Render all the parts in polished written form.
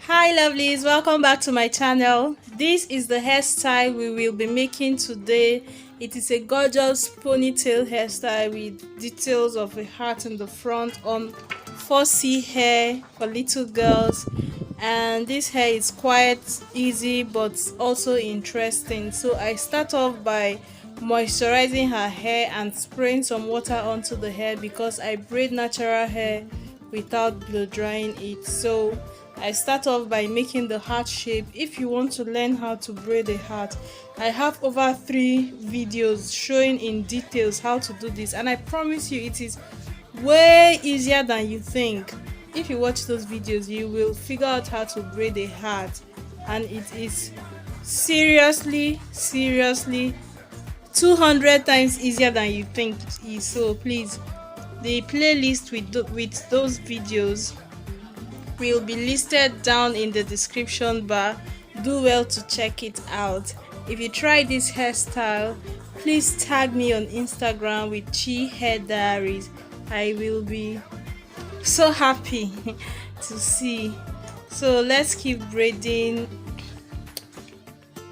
Hi lovelies, welcome back to my channel. This is the hairstyle we will be making today. It is a gorgeous ponytail hairstyle with details of a heart in the front on 4C hair for little girls, and this hair is quite easy but also interesting. So I start off by moisturizing her hair and spraying some water onto the hair because I braid natural hair without blow drying it. So I start off by making the heart shape. If you want to learn how to braid a heart, I have over 3 videos showing in details how to do this, and I promise you it is way easier than you think. If you watch those videos, you will figure out how to braid a heart, and it is seriously 200 times easier than you think it is. So please, the playlist with those videos will be listed down in the description bar. Do well to check it out. If you try this hairstyle, please tag me on Instagram with Chi Hair Diaries. I will be so happy to see. So let's keep braiding.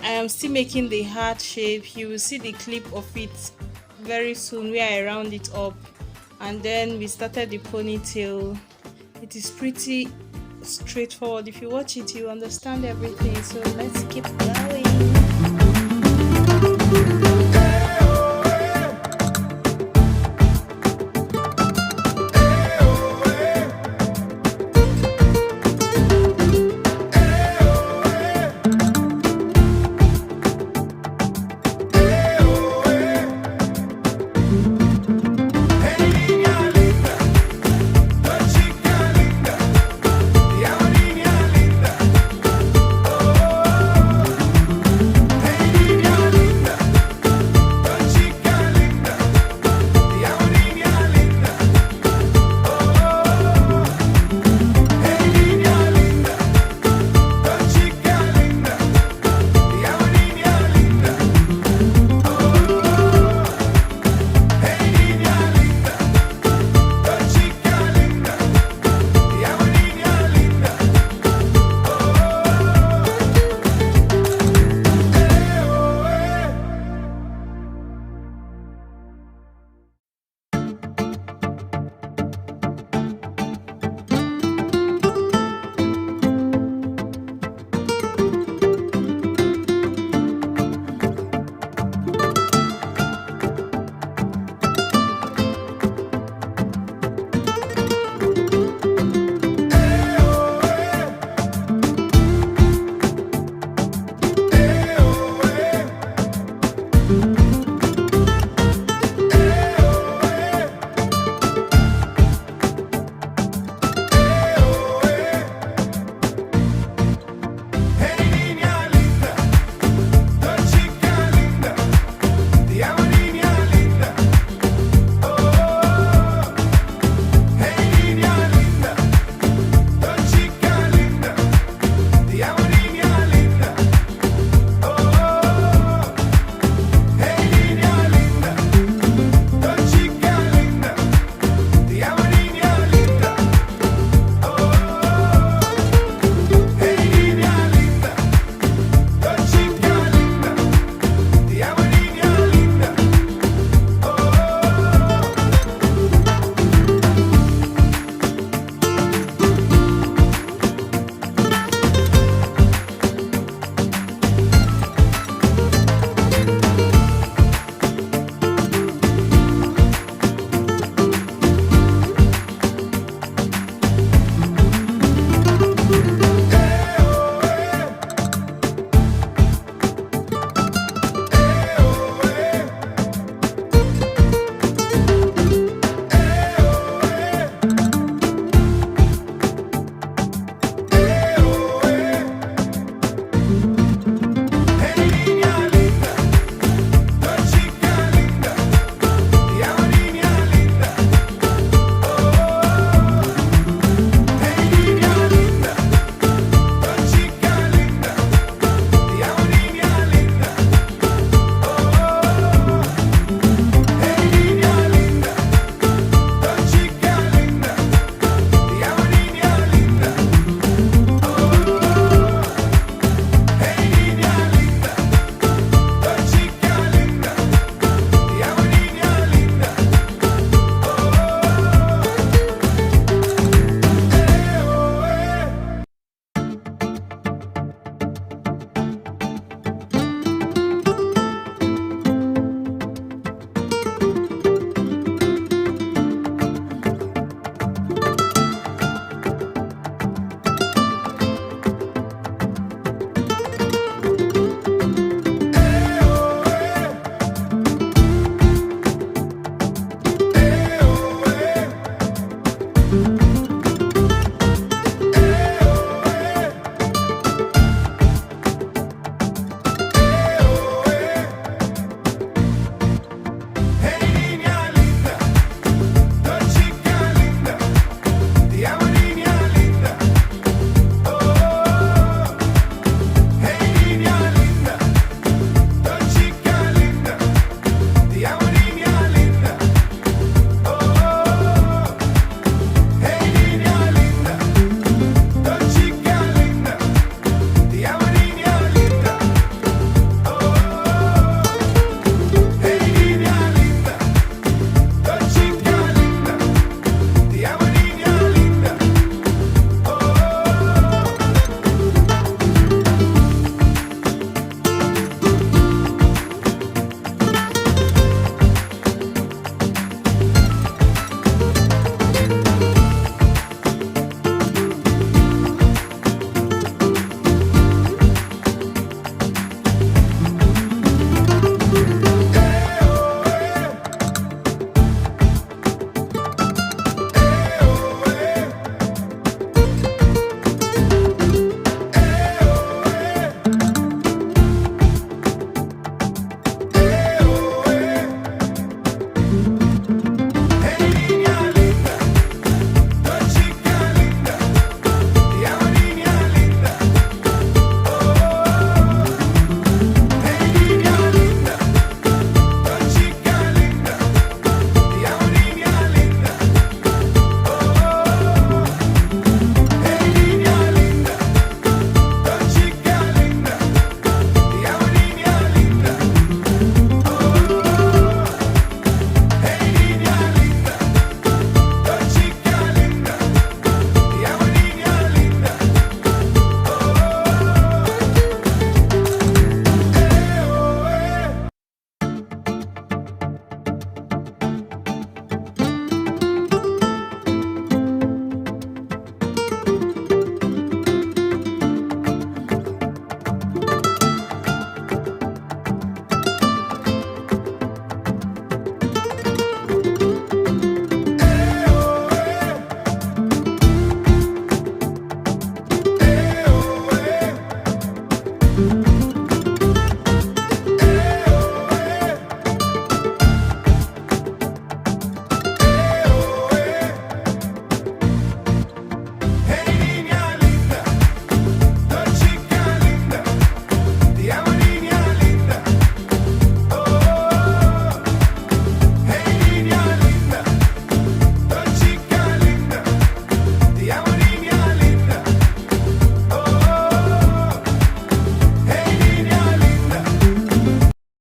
I am still making the heart shape. You will see the clip of it very soon where I round it up, and then we started the ponytail. It is pretty straightforward. If you watch it, you understand everything. So let's keep going.